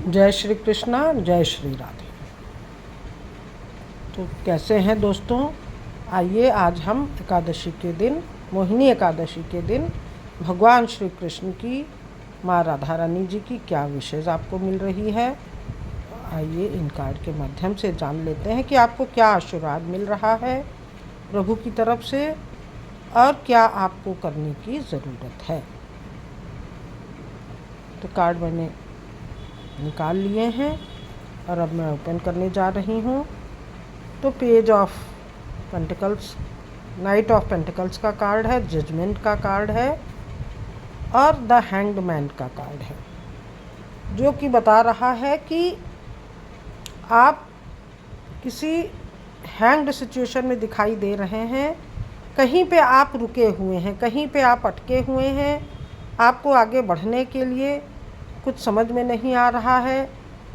जय श्री कृष्णा, जय श्री राधे। तो कैसे हैं दोस्तों? आइए आज हम एकादशी के दिन, मोहिनी एकादशी के दिन भगवान श्री कृष्ण की, माँ राधा रानी जी की क्या विशेष आपको मिल रही है। आइए इन कार्ड के माध्यम से जान लेते हैं कि आपको क्या आशीर्वाद मिल रहा है प्रभु की तरफ से और क्या आपको करने की ज़रूरत है। तो कार्ड मैंने निकाल लिए हैं और अब मैं ओपन करने जा रही हूँ। तो page of pentacles, night of pentacles का कार्ड है, जजमेंट का कार्ड है और द हैंग्ड मैन का कार्ड है, जो कि बता रहा है कि आप किसी हैंग्ड सिचुएशन में दिखाई दे रहे हैं। कहीं पे आप रुके हुए हैं, कहीं पे आप अटके हुए हैं। आपको आगे बढ़ने के लिए कुछ समझ में नहीं आ रहा है।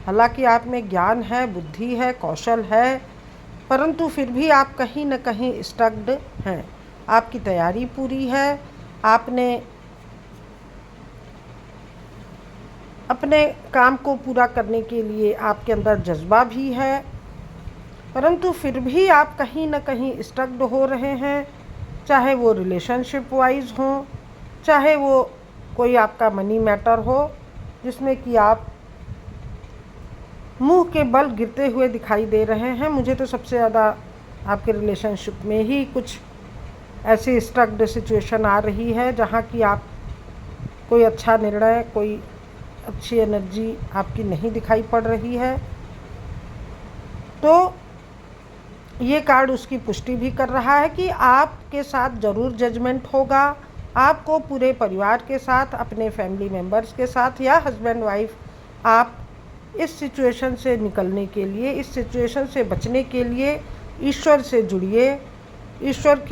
हालांकि आप में ज्ञान है, बुद्धि है, कौशल है, परंतु फिर भी आप कहीं न कहीं स्टक्ड हैं। आपकी तैयारी पूरी है, आपने अपने काम को पूरा करने के लिए आपके अंदर जज्बा भी है, परंतु फिर भी आप कहीं न कहीं स्टक्ड हो रहे हैं। चाहे वो रिलेशनशिप वाइज हो, चाहे वो कोई आपका मनी मैटर हो, जिसमें कि आप मुंह के बल गिरते हुए दिखाई दे रहे हैं। मुझे तो सबसे ज़्यादा आपके रिलेशनशिप में ही कुछ ऐसी स्टक्ड सिचुएशन आ रही है जहाँ की आप कोई अच्छा निर्णय, कोई अच्छी एनर्जी आपकी नहीं दिखाई पड़ रही है। तो ये कार्ड उसकी पुष्टि भी कर रहा है कि आपके साथ ज़रूर जजमेंट होगा। आपको पूरे परिवार के साथ, अपने फैमिली मेम्बर्स के साथ या हस्बैंड वाइफ, आप इस सिचुएशन से निकलने के लिए, इस सिचुएशन से बचने के लिए ईश्वर से जुड़िए, ईश्वर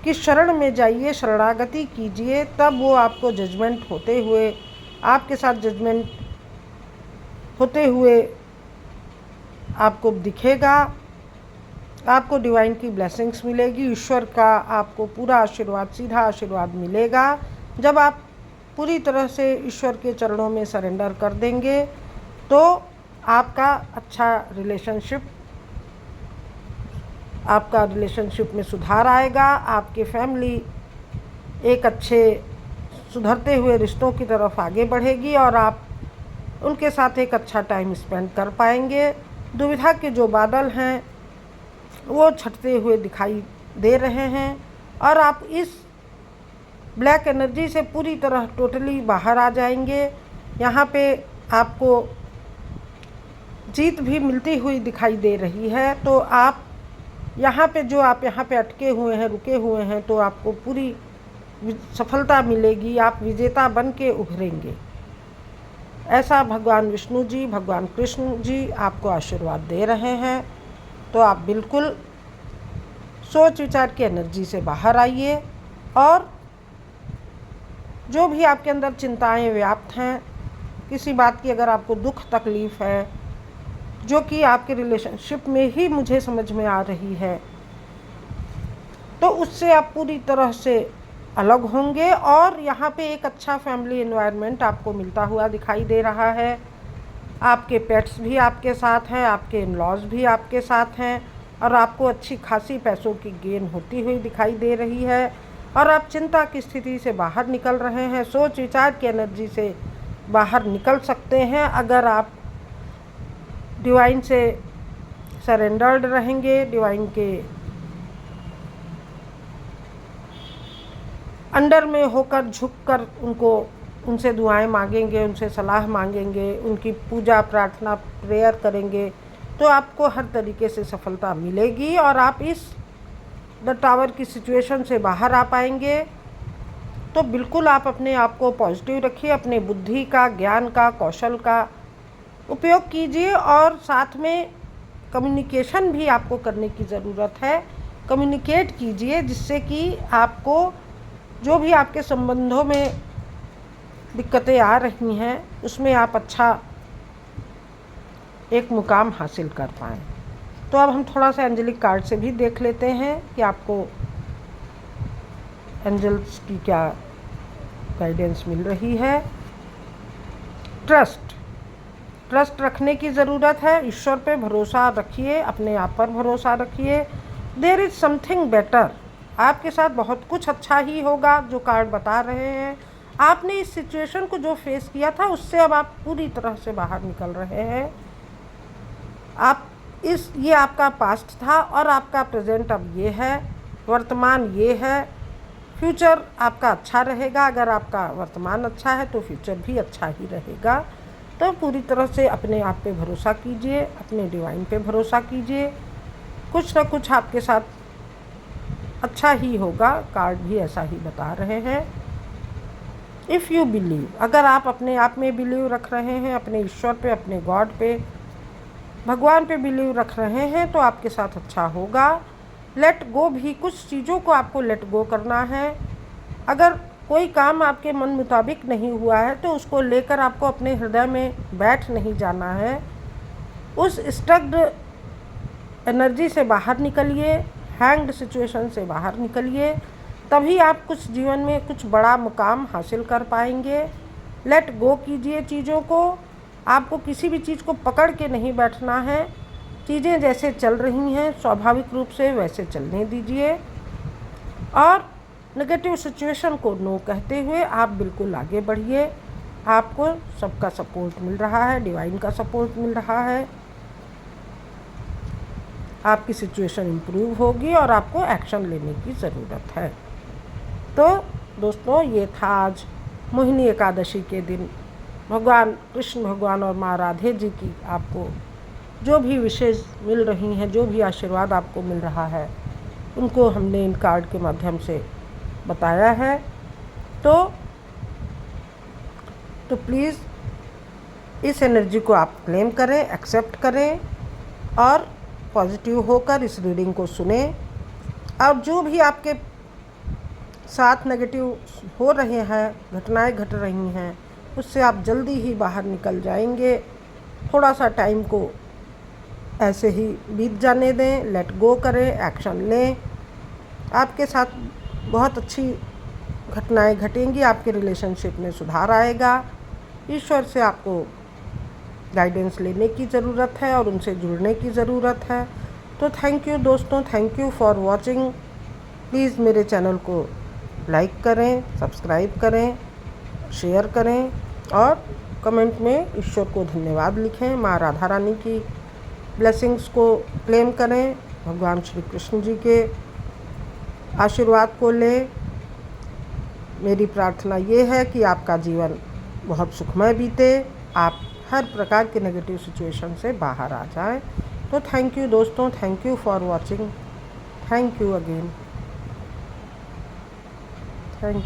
की शरण में जाइए, शरणागति कीजिए। तब वो आपको जजमेंट होते हुए, आपके साथ जजमेंट होते हुए आपको दिखेगा। आपको डिवाइन की ब्लेसिंग्स मिलेगी, ईश्वर का आपको पूरा आशीर्वाद, सीधा आशीर्वाद मिलेगा। जब आप पूरी तरह से ईश्वर के चरणों में सरेंडर कर देंगे तो आपका अच्छा रिलेशनशिप, आपका रिलेशनशिप में सुधार आएगा। आपकी फैमिली एक अच्छे सुधरते हुए रिश्तों की तरफ आगे बढ़ेगी और आप उनके साथ एक अच्छा टाइम स्पेंड कर पाएंगे। दुविधा के जो बादल हैं वो छटते हुए दिखाई दे रहे हैं और आप इस ब्लैक एनर्जी से पूरी तरह टोटली बाहर आ जाएंगे। यहाँ पे आपको जीत भी मिलती हुई दिखाई दे रही है। तो आप यहाँ पे अटके हुए हैं, रुके हुए हैं, तो आपको पूरी सफलता मिलेगी। आप विजेता बन के उभरेंगे, ऐसा भगवान विष्णु जी, भगवान कृष्ण जी आपको आशीर्वाद दे रहे हैं। तो आप बिल्कुल सोच विचार की एनर्जी से बाहर आइए और जो भी आपके अंदर चिंताएं व्याप्त हैं, किसी बात की अगर आपको दुख तकलीफ़ है जो कि आपके रिलेशनशिप में ही मुझे समझ में आ रही है, तो उससे आप पूरी तरह से अलग होंगे और यहाँ पे एक अच्छा फैमिली एनवायरनमेंट आपको मिलता हुआ दिखाई दे रहा है। आपके पेट्स भी आपके साथ हैं, आपके इन-लॉज़ भी आपके साथ हैं और आपको अच्छी खासी पैसों की गेन होती हुई दिखाई दे रही है और आप चिंता की स्थिति से बाहर निकल रहे हैं। सोच विचार की एनर्जी से बाहर निकल सकते हैं अगर आप डिवाइन से सरेंडर्ड रहेंगे, डिवाइन के अंडर में होकर, झुककर उनसे दुआएं मांगेंगे, उनसे सलाह मांगेंगे, उनकी पूजा प्रार्थना प्रेयर करेंगे, तो आपको हर तरीके से सफलता मिलेगी और आप इस द टावर की सिचुएशन से बाहर आ पाएंगे। तो बिल्कुल आप अपने आप को पॉजिटिव रखिए, अपने बुद्धि का, ज्ञान का, कौशल का उपयोग कीजिए और साथ में कम्युनिकेशन भी आपको करने की ज़रूरत है। कम्युनिकेट कीजिए जिससे कि आपको जो भी आपके संबंधों में दिक्कतें आ रही हैं उसमें आप अच्छा एक मुकाम हासिल कर पाएँ। तो अब हम थोड़ा सा एंजेलिक कार्ड से भी देख लेते हैं कि आपको एंजल्स की क्या गाइडेंस मिल रही है। ट्रस्ट, ट्रस्ट रखने की ज़रूरत है। ईश्वर पे भरोसा रखिए, अपने आप पर भरोसा रखिए। देयर इज़ समथिंग बेटर, आपके साथ बहुत कुछ अच्छा ही होगा जो कार्ड बता रहे हैं। आपने इस सिचुएशन को जो फेस किया था उससे अब आप पूरी तरह से बाहर निकल रहे हैं। ये आपका पास्ट था और आपका प्रेजेंट अब ये है, वर्तमान ये है। फ्यूचर आपका अच्छा रहेगा। अगर आपका वर्तमान अच्छा है तो फ्यूचर भी अच्छा ही रहेगा। तो पूरी तरह से अपने आप पे भरोसा कीजिए, अपने डिवाइन पे भरोसा कीजिए। कुछ ना कुछ आपके साथ अच्छा ही होगा, कार्ड भी ऐसा ही बता रहे हैं। इफ़ यू बिलीव, अगर आप अपने आप में बिलीव रख रहे हैं, अपने ईश्वर पे, अपने गॉड पे, भगवान पे बिलीव रख रहे हैं, तो आपके साथ अच्छा होगा। लेट गो भी, कुछ चीज़ों को आपको लेट गो करना है। अगर कोई काम आपके मन मुताबिक नहीं हुआ है तो उसको लेकर आपको अपने हृदय में बैठ नहीं जाना है। उस स्टक्ड एनर्जी से बाहर निकलिए, हैंग्ड सिचुएशन से बाहर निकलिए, तभी आप कुछ जीवन में कुछ बड़ा मुकाम हासिल कर पाएंगे। लेट गो कीजिए चीज़ों को। आपको किसी भी चीज़ को पकड़ के नहीं बैठना है। चीज़ें जैसे चल रही हैं स्वाभाविक रूप से वैसे चलने दीजिए और नेगेटिव सिचुएशन को नो कहते हुए आप बिल्कुल आगे बढ़िए। आपको सबका सपोर्ट मिल रहा है, डिवाइन का सपोर्ट मिल रहा है। आपकी सिचुएशन इम्प्रूव होगी और आपको एक्शन लेने की ज़रूरत है। तो दोस्तों, ये था आज मोहिनी एकादशी के दिन भगवान कृष्ण भगवान और माँ राधे जी की आपको जो भी विशेष मिल रही हैं, जो भी आशीर्वाद आपको मिल रहा है, उनको हमने इन कार्ड के माध्यम से बताया है। तो प्लीज़ इस एनर्जी को आप क्लेम करें, एक्सेप्ट करें और पॉजिटिव होकर इस रीडिंग को सुने। अब जो भी आपके साथ नेगेटिव हो रहे हैं, घटनाएं घट रही हैं, उससे आप जल्दी ही बाहर निकल जाएंगे। थोड़ा सा टाइम को ऐसे ही बीत जाने दें, लेट गो करें, एक्शन लें। आपके साथ बहुत अच्छी घटनाएं घटेंगी, आपके रिलेशनशिप में सुधार आएगा। ईश्वर से आपको गाइडेंस लेने की ज़रूरत है और उनसे जुड़ने की ज़रूरत है। तो थैंक यू दोस्तों, thank you for watching. Please मेरे चैनल को लाइक करें, सब्सक्राइब करें, शेयर करें और कमेंट में ईश्वर को धन्यवाद लिखें। माँ राधा रानी की ब्लेसिंग्स को क्लेम करें, भगवान श्री कृष्ण जी के आशीर्वाद को लें। मेरी प्रार्थना ये है कि आपका जीवन बहुत सुखमय बीते, आप हर प्रकार के नेगेटिव सिचुएशन से बाहर आ जाएं। तो थैंक यू दोस्तों, thank you for watching, thank you again, thank you.